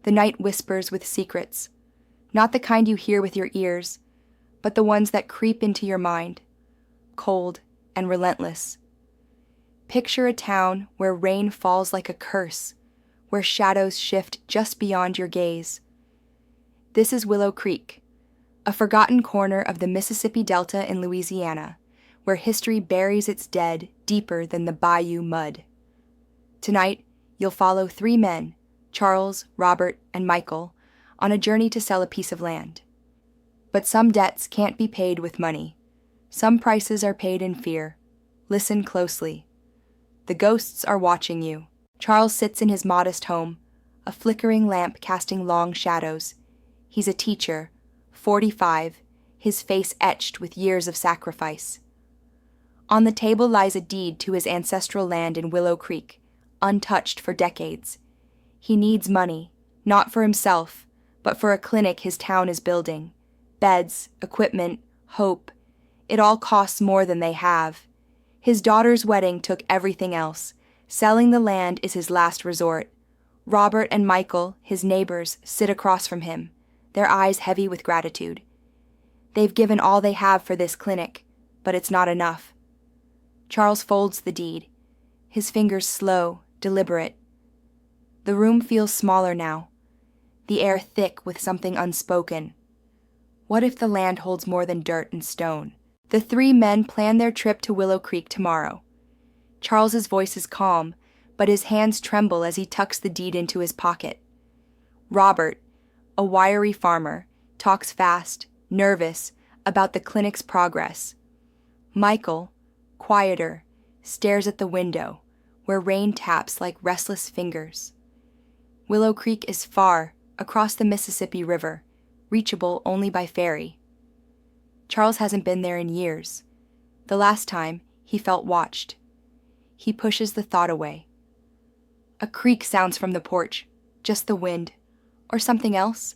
The night whispers with secrets, not the kind you hear with your ears, but the ones that creep into your mind, cold and relentless. Picture a town where rain falls like a curse, where shadows shift just beyond your gaze. This is Willow Creek, a forgotten corner of the Mississippi Delta in Louisiana, where history buries its dead deeper than the bayou mud. Tonight, you'll follow 3 men, Charles, Robert, and Michael, on a journey to sell a piece of land. But some debts can't be paid with money. Some prices are paid in fear. Listen closely. The ghosts are watching you. Charles sits in his modest home, a flickering lamp casting long shadows. He's a teacher, 45, his face etched with years of sacrifice. On the table lies a deed to his ancestral land in Willow Creek, untouched for decades. He needs money, not for himself, but for a clinic his town is building. Beds, equipment, hope. It all costs more than they have. His daughter's wedding took everything else. Selling the land is his last resort. Robert and Michael, his neighbors, sit across from him, their eyes heavy with gratitude. They've given all they have for this clinic, but it's not enough. Charles folds the deed, his fingers slow, deliberate. The room feels smaller now, the air thick with something unspoken. What if the land holds more than dirt and stone? The 3 men plan their trip to Willow Creek tomorrow. Charles's voice is calm, but his hands tremble as he tucks the deed into his pocket. Robert, a wiry farmer, talks fast, nervous, about the clinic's progress. Michael, quieter, stares at the window, where rain taps like restless fingers. Willow Creek is far, across the Mississippi River, reachable only by ferry. Charles hasn't been there in years. The last time, he felt watched. He pushes the thought away. A creak sounds from the porch, just the wind. Or something else?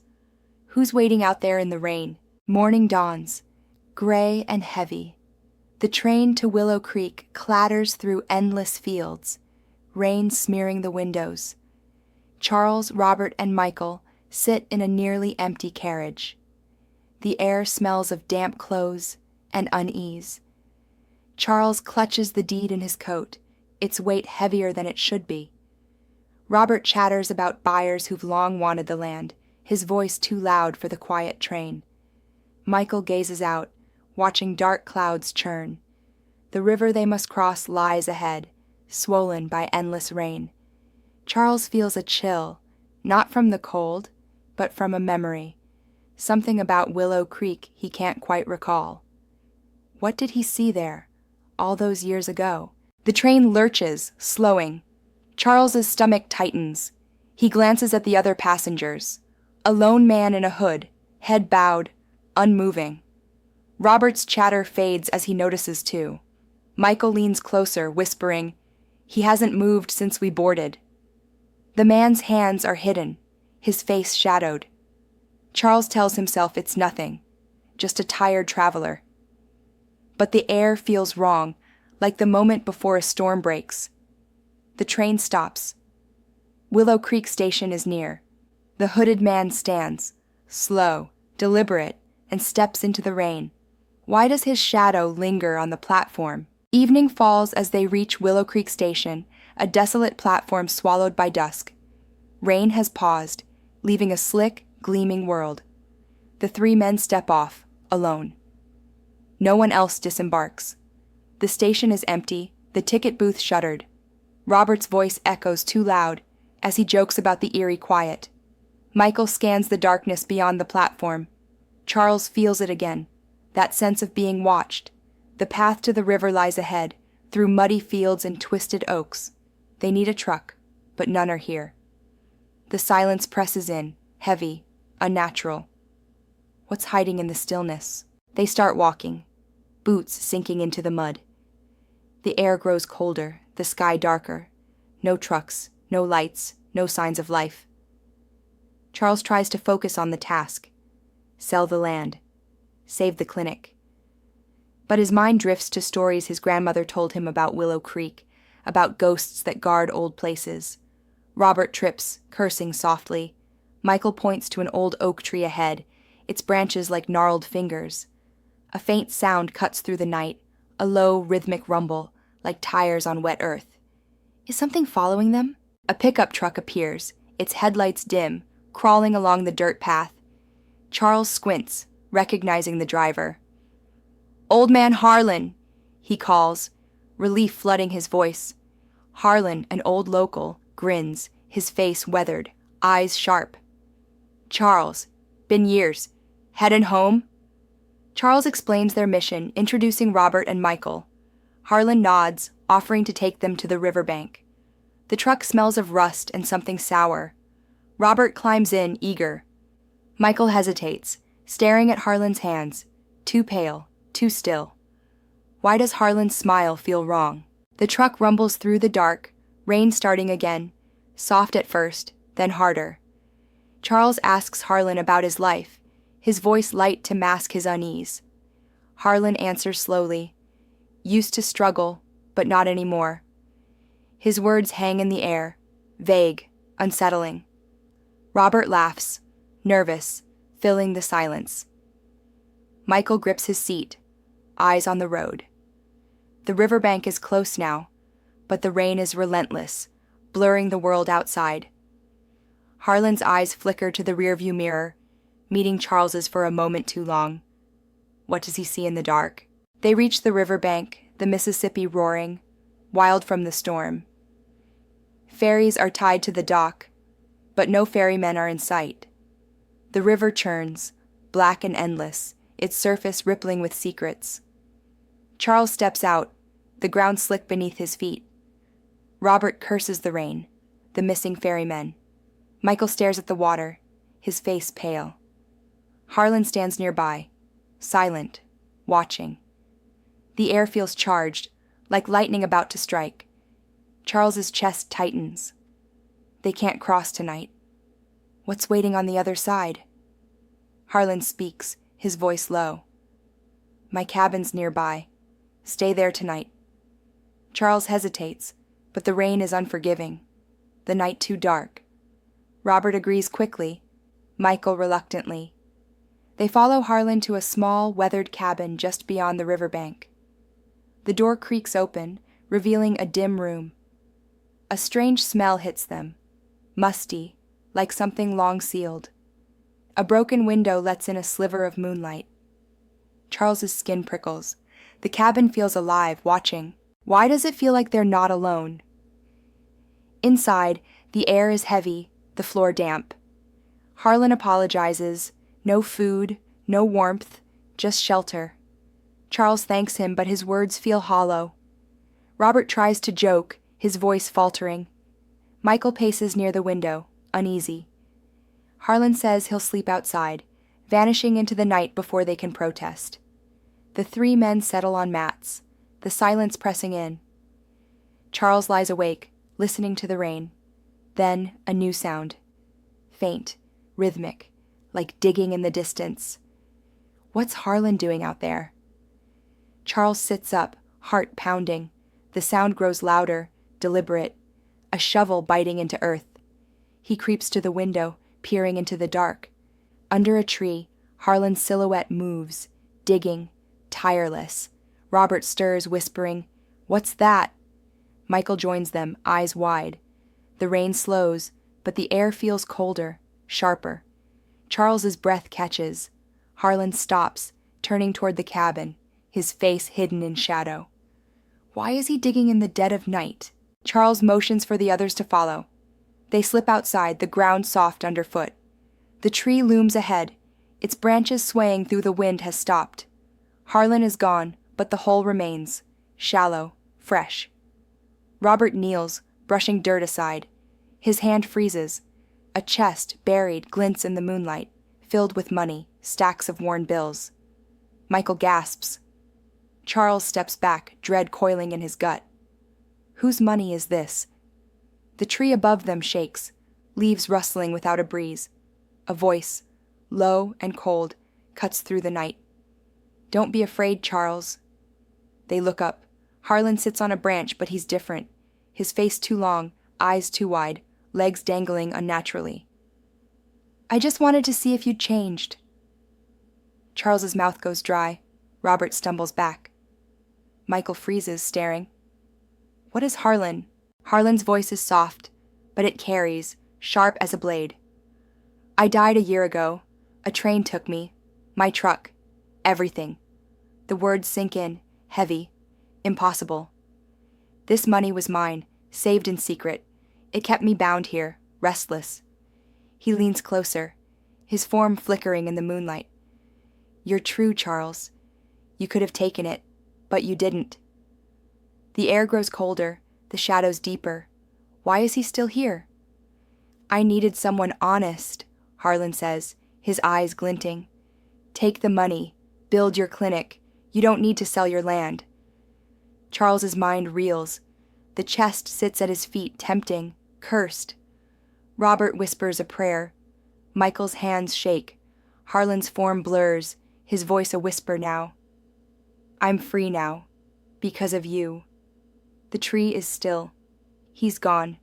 Who's waiting out there in the rain? Morning dawns, gray and heavy. The train to Willow Creek clatters through endless fields, rain smearing the windows. Charles, Robert, and Michael sit in a nearly empty carriage. The air smells of damp clothes and unease. Charles clutches the deed in his coat, its weight heavier than it should be. Robert chatters about buyers who've long wanted the land, his voice too loud for the quiet train. Michael gazes out, watching dark clouds churn. The river they must cross lies ahead, swollen by endless rain. Charles feels a chill, not from the cold, but from a memory. Something about Willow Creek he can't quite recall. What did he see there, all those years ago? The train lurches, slowing. Charles's stomach tightens. He glances at the other passengers. A lone man in a hood, head bowed, unmoving. Robert's chatter fades as he notices too. Michael leans closer, whispering, "He hasn't moved since we boarded." The man's hands are hidden, his face shadowed. Charles tells himself it's nothing, just a tired traveler. But the air feels wrong, like the moment before a storm breaks. The train stops. Willow Creek Station is near. The hooded man stands, slow, deliberate, and steps into the rain. Why does his shadow linger on the platform? Evening falls as they reach Willow Creek Station, a desolate platform swallowed by dusk. Rain has paused, leaving a slick, gleaming world. The 3 men step off, alone. No one else disembarks. The station is empty, the ticket booth shuttered. Robert's voice echoes too loud as he jokes about the eerie quiet. Michael scans the darkness beyond the platform. Charles feels it again, that sense of being watched. The path to the river lies ahead, through muddy fields and twisted oaks. They need a truck, but none are here. The silence presses in, heavy, unnatural. What's hiding in the stillness? They start walking, boots sinking into the mud. The air grows colder, the sky darker. No trucks, no lights, no signs of life. Charles tries to focus on the task. Sell the land. Save the clinic. But his mind drifts to stories his grandmother told him about Willow Creek, about ghosts that guard old places. Robert trips, cursing softly. Michael points to an old oak tree ahead, its branches like gnarled fingers. A faint sound cuts through the night, a low, rhythmic rumble, like tires on wet earth. Is something following them? A pickup truck appears, its headlights dim, crawling along the dirt path. Charles squints, recognizing the driver. "Old Man Harlan," he calls, relief flooding his voice. Harlan, an old local, grins, his face weathered, eyes sharp. "Charles, been years. Headin' home?" Charles explains their mission, introducing Robert and Michael. Harlan nods, offering to take them to the riverbank. The truck smells of rust and something sour. Robert climbs in, eager. Michael hesitates, staring at Harlan's hands, too pale, too still. Why does Harlan's smile feel wrong? The truck rumbles through the dark, rain starting again, soft at first, then harder. Charles asks Harlan about his life, his voice light to mask his unease. Harlan answers slowly, "Used to struggle, but not anymore." His words hang in the air, vague, unsettling. Robert laughs, nervous, filling the silence. Michael grips his seat, eyes on the road. The riverbank is close now, but the rain is relentless, blurring the world outside. Harlan's eyes flicker to the rearview mirror, meeting Charles's for a moment too long. What does he see in the dark? They reach the riverbank, the Mississippi roaring, wild from the storm. Ferries are tied to the dock, but no ferrymen are in sight. The river churns, black and endless, its surface rippling with secrets. Charles steps out, the ground slick beneath his feet. Robert curses the rain, the missing ferrymen. Michael stares at the water, his face pale. Harlan stands nearby, silent, watching. The air feels charged, like lightning about to strike. Charles's chest tightens. They can't cross tonight. What's waiting on the other side? Harlan speaks, his voice low. "My cabin's nearby. Stay there tonight." Charles hesitates, but the rain is unforgiving. The night too dark. Robert agrees quickly, Michael reluctantly. They follow Harlan to a small, weathered cabin just beyond the riverbank. The door creaks open, revealing a dim room. A strange smell hits them, musty, like something long sealed. A broken window lets in a sliver of moonlight. Charles's skin prickles. The cabin feels alive, watching. Why does it feel like they're not alone? Inside, the air is heavy, the floor damp. Harlan apologizes. No food, no warmth, just shelter. Charles thanks him, but his words feel hollow. Robert tries to joke, his voice faltering. Michael paces near the window, uneasy. Harlan says he'll sleep outside, vanishing into the night before they can protest. The three men settle on mats, the silence pressing in. Charles lies awake, listening to the rain. Then a new sound. Faint, rhythmic, like digging in the distance. What's Harlan doing out there? Charles sits up, heart pounding. The sound grows louder, deliberate, a shovel biting into earth. He creeps to the window, peering into the dark. Under a tree, Harlan's silhouette moves, digging, tireless. Robert stirs, whispering, "What's that?" Michael joins them, eyes wide. The rain slows, but the air feels colder, sharper. Charles's breath catches. Harlan stops, turning toward the cabin, his face hidden in shadow. Why is he digging in the dead of night? Charles motions for the others to follow. They slip outside, the ground soft underfoot. The tree looms ahead, its branches swaying through the wind has stopped. Harlan is gone, but the hole remains, shallow, fresh. Robert kneels, brushing dirt aside. His hand freezes. A chest, buried, glints in the moonlight, filled with money, stacks of worn bills. Michael gasps. Charles steps back, dread coiling in his gut. Whose money is this? The tree above them shakes, leaves rustling without a breeze. A voice, low and cold, cuts through the night. "Don't be afraid, Charles." They look up. Harlan sits on a branch, but he's different. His face too long, eyes too wide, legs dangling unnaturally. I just wanted to see if you'd changed. Charles's mouth goes dry. Robert stumbles back. Michael freezes, staring. What is Harlan? Harlan's voice is soft, but it carries, sharp as a blade. I died a year ago. A train took me. My truck. Everything. The words sink in, heavy, impossible. This money was mine, saved in secret. It kept me bound here, restless. He leans closer, his form flickering in the moonlight. You're true, Charles. You could have taken it, but you didn't. The air grows colder, the shadows deeper. Why is he still here? I needed someone honest, Harlan says, his eyes glinting. Take the money, build your clinic. You don't need to sell your land. Charles's mind reels. The chest sits at his feet, tempting, cursed. Robert whispers a prayer. Michael's hands shake. Harlan's form blurs, his voice a whisper now. I'm free now, because of you. The tree is still. He's gone.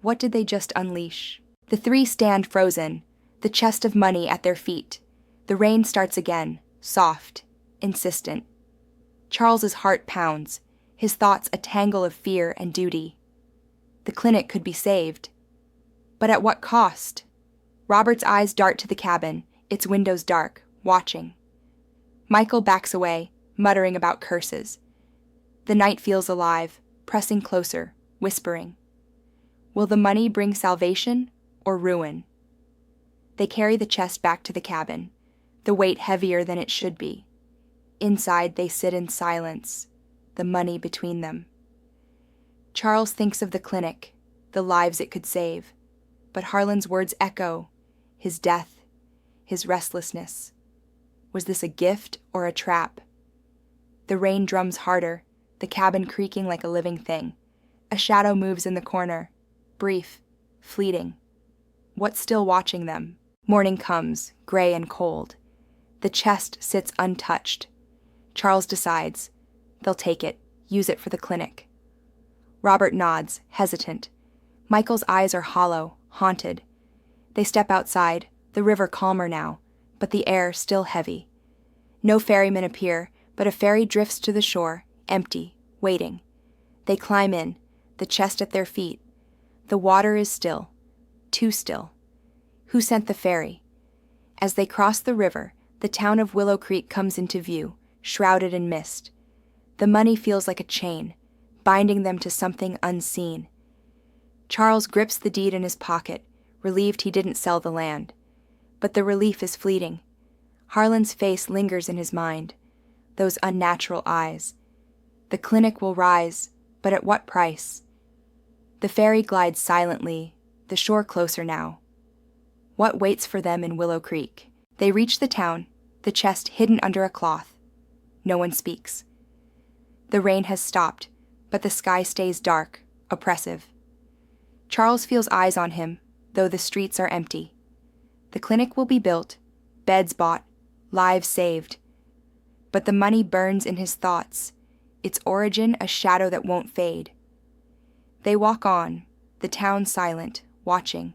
What did they just unleash? The three stand frozen, the chest of money at their feet. The rain starts again, soft, insistent. Charles's heart pounds, his thoughts a tangle of fear and duty. The clinic could be saved. But at what cost? Robert's eyes dart to the cabin, its windows dark, watching. Michael backs away, muttering about curses. The night feels alive, pressing closer, whispering. Will the money bring salvation or ruin? They carry the chest back to the cabin, the weight heavier than it should be. Inside they sit in silence, the money between them. Charles thinks of the clinic, the lives it could save, but Harlan's words echo, his death, his restlessness. Was this a gift or a trap? The rain drums harder, the cabin creaking like a living thing. A shadow moves in the corner, brief, fleeting. What's still watching them? Morning comes, gray and cold. The chest sits untouched. Charles decides. They'll take it, use it for the clinic. Robert nods, hesitant. Michael's eyes are hollow, haunted. They step outside, the river calmer now, but the air still heavy. No ferrymen appear, but a ferry drifts to the shore, empty, waiting. They climb in, the chest at their feet. The water is still, too still. Who sent the ferry? As they cross the river, the town of Willow Creek comes into view, shrouded in mist. The money feels like a chain, binding them to something unseen. Charles grips the deed in his pocket, relieved he didn't sell the land. But the relief is fleeting. Harlan's face lingers in his mind, those unnatural eyes. The clinic will rise, but at what price? The ferry glides silently, the shore closer now. What waits for them in Willow Creek? They reach the town, the chest hidden under a cloth. No one speaks. The rain has stopped, but the sky stays dark, oppressive. Charles feels eyes on him, though the streets are empty. The clinic will be built, beds bought, lives saved. But the money burns in his thoughts, its origin a shadow that won't fade. They walk on, the town silent, watching.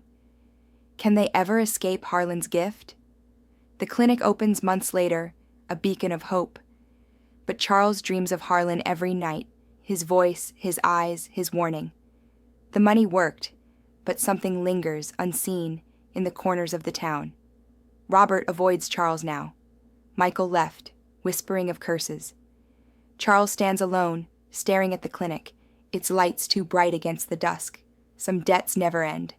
Can they ever escape Harlan's gift? The clinic opens months later, a beacon of hope. But Charles dreams of Harlan every night, his voice, his eyes, his warning. The money worked, but something lingers, unseen, in the corners of the town. Robert avoids Charles now. Michael left, whispering of curses. Charles stands alone, staring at the clinic, its lights too bright against the dusk. Some debts never end.